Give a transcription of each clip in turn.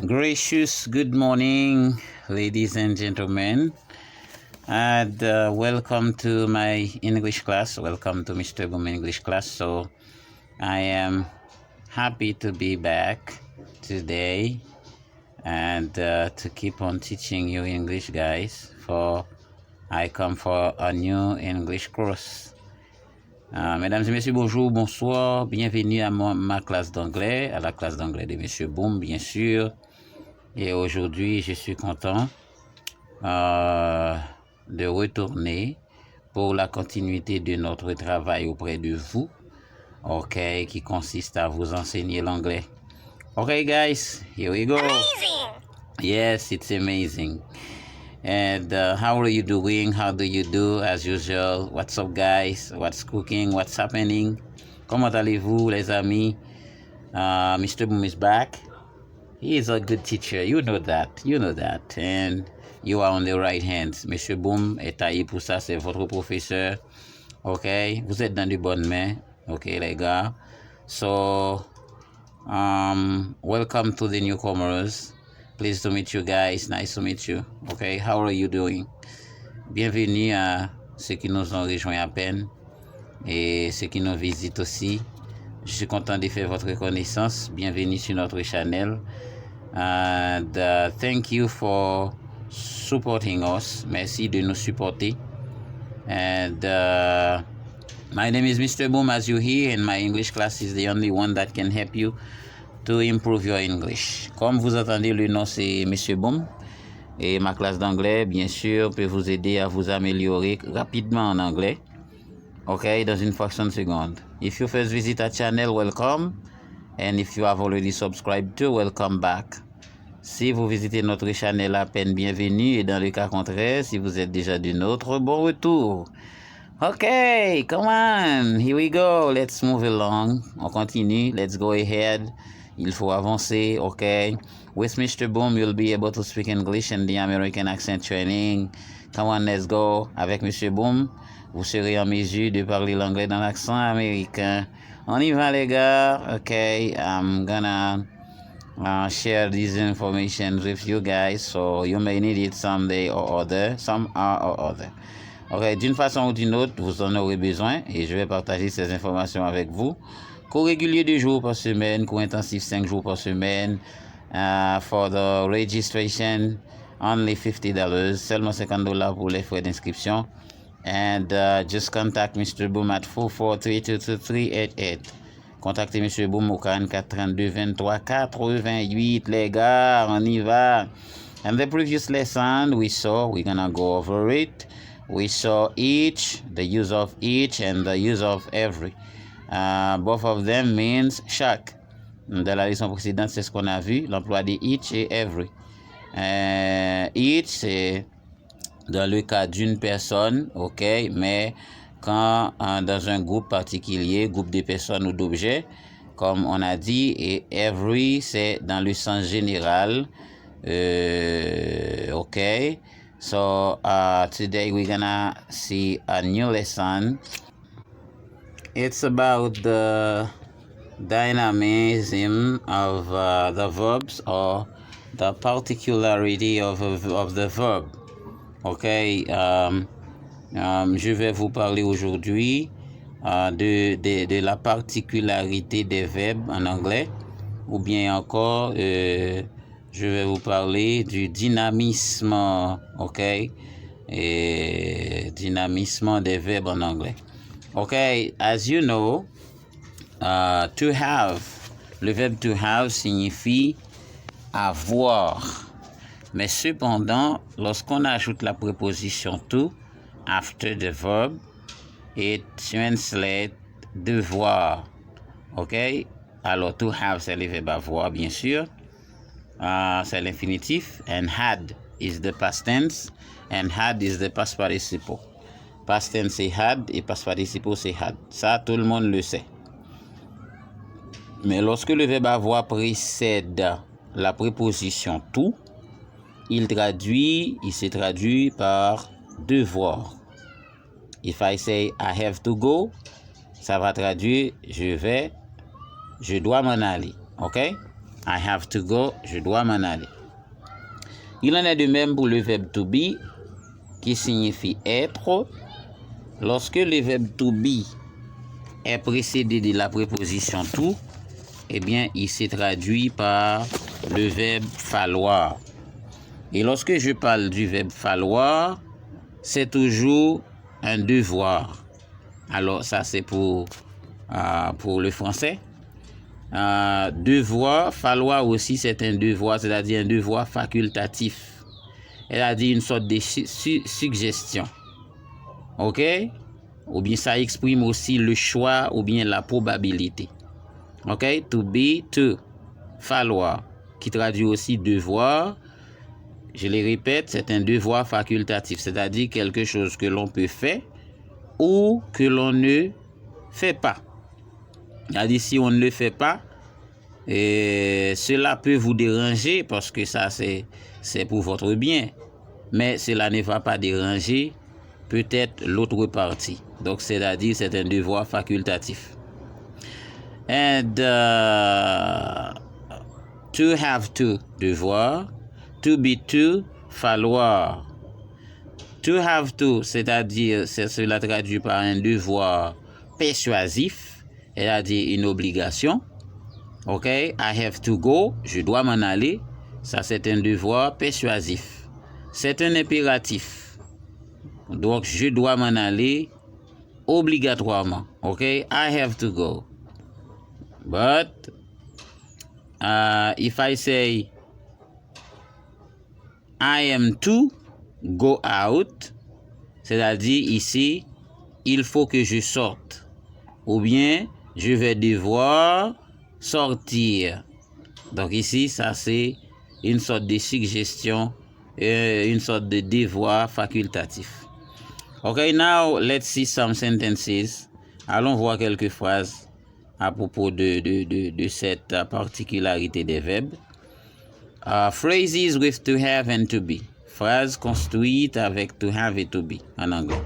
Gracious good morning, ladies and gentlemen, and welcome to my English class. Welcome to Mr. Boom English class. So I am happy to be back today and to keep on teaching you English, guys. For I come for a new English course. Mesdames et messieurs, bonjour, bonsoir, bienvenue à ma classe d'anglais, à la classe d'anglais de Monsieur Boom, bien sûr. Et aujourd'hui, je suis content de retourner pour la continuité de notre travail auprès de vous, okay, qui consiste à vous enseigner l'anglais. Okay, guys, here we go. Amazing! Yes, it's amazing. And how are you doing? How do you do as usual? What's up, guys? What's cooking? What's happening? Comment allez-vous, les amis? Mr. Boom is back. He is a good teacher. You know that. And you are on the right hands. Monsieur Boom est taillé pour ça. C'est votre professeur. OK? Vous êtes dans de bonnes mains. OK, les gars? So, welcome to the newcomers. Pleased to meet you guys. Nice to meet you. Okay, how are you doing? Bienvenue à ceux qui nous ont rejoints à peine et ceux qui nous visitent aussi. Je suis content de faire votre connaissance. Bienvenue sur notre channel. And thank you for supporting us. Merci de nous supporter. And my name is Mr. Boom, as you hear, and my English class is the only one that can help you to improve your English. Comme vous entendez, le nom c'est Monsieur Boom. Et ma classe d'anglais, bien sûr, peut vous aider à vous améliorer rapidement en anglais. OK, dans une fraction de seconde. If you first visit our channel, welcome. And if you have already subscribed to, welcome back. Si vous visitez notre channel à peine, bienvenue. Et dans le cas contraire, si vous êtes déjà du nôtre, bon retour. OK, come on. Here we go. Let's move along. On continue. Let's go ahead. Il faut avancer, OK? With Mr. Boom, you'll be able to speak English and the American accent training. Come on, let's go. Avec Mr. Boom, vous serez en mesure de parler l'anglais dans l'accent américain. On y va, les gars. OK, I'm gonna share this information with you guys, so you may need it someday or other, somehow or other. OK, d'une façon ou d'une autre, vous en aurez besoin et je vais partager ces informations avec vous. Cours régulier 2 jours par semaine, cours intensif 5 jours par semaine. For the registration, only $50, seulement $50 pour les frais d'inscription. And just contact Mr. Boom at 443-223-88. Contactez Mr. Boom au 44-32-23-88, les gars, on y va. And the previous lesson we're gonna go over it. We saw each, the use of each, and the use of every. Both of them means chaque. Dans la leçon précédente, c'est ce qu'on a vu, l'emploi de each et every. Each, c'est dans le cas d'une personne, OK, mais quand dans un groupe particulier, groupe de personnes ou d'objets, comme on a dit, et every, c'est dans le sens général. OK. So today we're gonna see a new lesson. It's about the dynamism of the verbs, or the particularity of the verb. OK. Je vais vous parler aujourd'hui de la particularité des verbes en anglais, ou bien encore je vais vous parler du dynamisme, OK, et dynamisme des verbes en anglais. OK, as you know, to have, le verbe to have signifie avoir. Mais cependant, lorsqu'on ajoute la préposition to after the verb, it translates devoir. OK? Alors, to have, c'est le verbe avoir, bien sûr. C'est l'infinitif. And had is the past tense. And had is the past participle. Past tense, c'est had. Et past participle, c'est had. Ça, tout le monde le sait. Mais lorsque le verbe avoir précède la préposition to, il se traduit par devoir. If I say I have to go, ça va traduire je dois m'en aller. OK? I have to go, je dois m'en aller. Il en est de même pour le verbe to be, qui signifie être. Lorsque le verbe to be est précédé de la préposition to, eh bien, il s'est traduit par le verbe falloir. Et lorsque je parle du verbe falloir, c'est toujours un devoir. Alors, ça, c'est pour le français. Devoir, falloir aussi, c'est un devoir, c'est-à-dire un devoir facultatif. C'est-à-dire une sorte de suggestion. OK? Ou bien ça exprime aussi le choix ou bien la probabilité. OK? To be, to. Falloir, qui traduit aussi devoir. Je le répète, c'est un devoir facultatif, c'est-à-dire quelque chose que l'on peut faire ou que l'on ne fait pas. C'est-à-dire si on ne le fait pas, cela peut vous déranger parce que ça c'est pour votre bien, mais cela ne va pas déranger peut-être l'autre partie. Donc c'est-à-dire c'est un devoir facultatif. And to have to, devoir. To be to, falloir. To have to, c'est-à-dire, cela traduit par un devoir persuasif, c'est-à-dire une obligation. OK? I have to go, je dois m'en aller. Ça, c'est un devoir persuasif. C'est un impératif. Donc, je dois m'en aller obligatoirement. OK? I have to go. But, if I say, I am to go out, c'est-à-dire ici, il faut que je sorte. Ou bien, je vais devoir sortir. Donc ici, ça c'est une sorte de suggestion, une sorte de devoir facultatif. Okay, now let's see some sentences. Allons voir quelques phrases à propos de cette particularité des verbes. Phrases with to have and to be. Phrases construites avec to have et to be en anglais.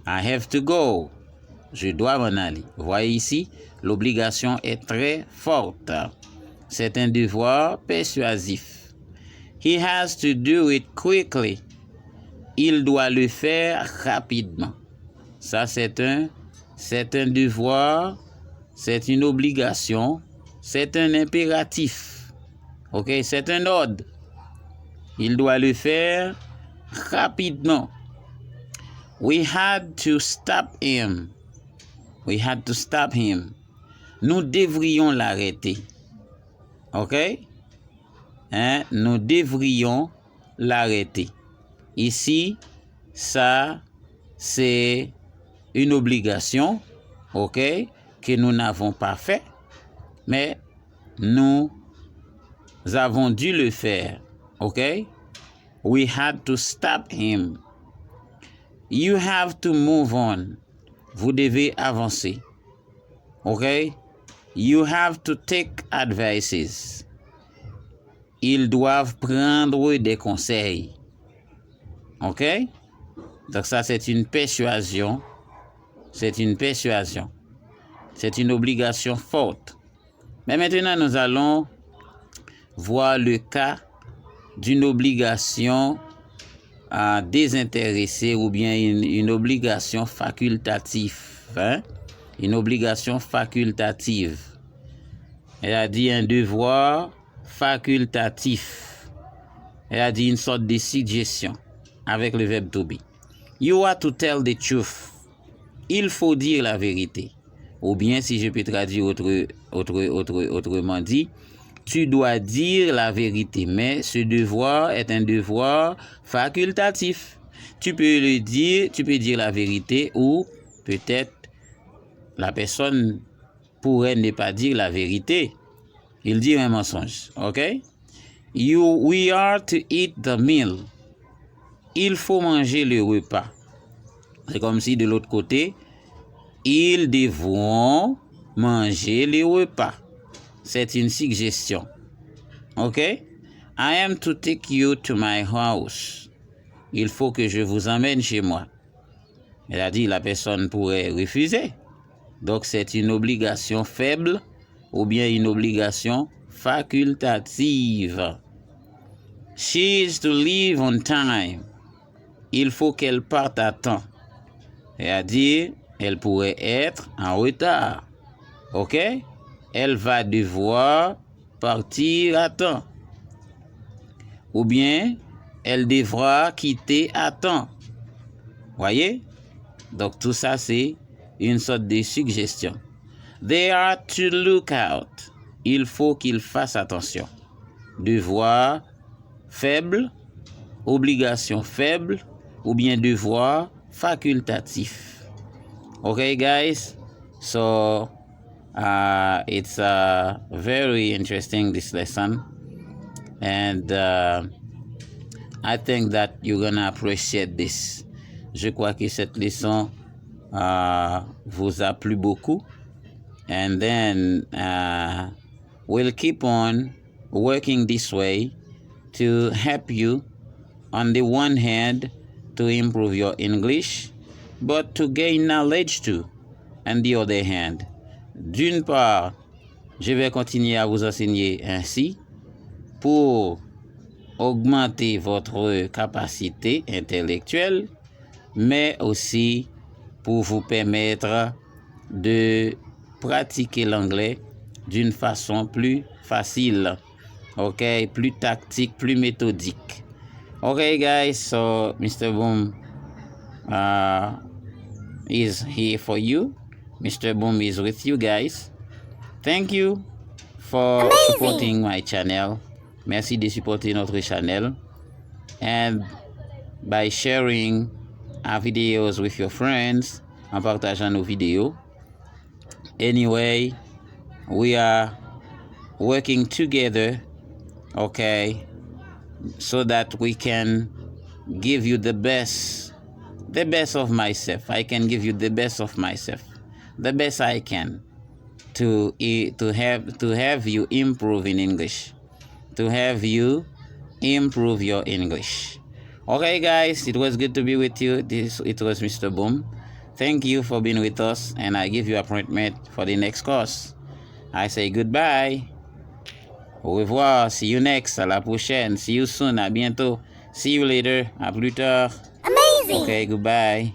I have to go. Je dois m'en aller. Voyez ici, l'obligation est très forte. C'est un devoir persuasif. He has to do it quickly. Il doit le faire rapidement. Ça, c'est un devoir, c'est une obligation, c'est un impératif. OK, c'est un ordre. Il doit le faire rapidement. We had to stop him. We had to stop him. Nous devrions l'arrêter. OK? Nous devrions l'arrêter. Ici, ça, c'est une obligation, OK, que nous n'avons pas fait, mais nous avons dû le faire. OK? We had to stop him. You have to move on. Vous devez avancer. OK? You have to take advices. Ils doivent prendre des conseils. OK? Donc ça, c'est une persuasion. C'est une persuasion. C'est une obligation forte. Mais maintenant, nous allons voir le cas d'une obligation désintéressée ou bien une obligation facultative. Une obligation facultative. Elle a dit un devoir facultatif. Elle a dit une sorte de suggestion avec le verbe to be. You are to tell the truth. Il faut dire la vérité. Ou bien, si je peux traduire autrement dit, tu dois dire la vérité, mais ce devoir est un devoir facultatif. Tu peux dire la vérité ou peut-être la personne pourrait ne pas dire la vérité. Il dit un mensonge. OK? We are to eat the meal. Il faut manger le repas. C'est comme si de l'autre côté, ils devront manger le repas. C'est une suggestion. OK? I am to take you to my house. Il faut que je vous emmène chez moi. Elle a dit la personne pourrait refuser. Donc c'est une obligation faible ou bien une obligation facultative. She is to leave on time. Il faut qu'elle parte à temps. C'est-à-dire, elle pourrait être en retard. OK? Elle va devoir partir à temps. Ou bien, elle devra quitter à temps. Voyez? Donc, tout ça, c'est une sorte de suggestion. They are to look out. Il faut qu'ils fassent attention. Devoir faible, obligation faible, ou bien devoir facultatif. Okay, guys? So, it's very interesting, this lesson. And I think that you're gonna appreciate this. Je crois que cette leçon vous a plu beaucoup. And then we'll keep on working this way to help you, on the one hand, to improve your English, but to gain knowledge too, on the other hand. D'une part, je vais continuer à vous enseigner ainsi pour augmenter votre capacité intellectuelle, mais aussi pour vous permettre de pratiquer l'anglais d'une façon plus facile, okay, plus tactique, plus méthodique. Okay, guys, so Mr. Boom is here for you. Mr. Boom is with you, guys. Thank you for supporting my channel. Merci de supporter notre channel. And by sharing our videos with your friends, en partageant nos vidéos. Anyway, we are working together, okay, so that we can give you the best of myself. I can give you the best of myself, the best I can, to have you improve in English, to have you improve your English. Okay, guys, it was good to be with you. It was Mr. Boom. Thank you for being with us, and I give you appointment for the next course. I say goodbye. Au revoir. See you next. À la prochaine. See you soon. À bientôt. See you later. À plus tard. Amazing. Okay, goodbye.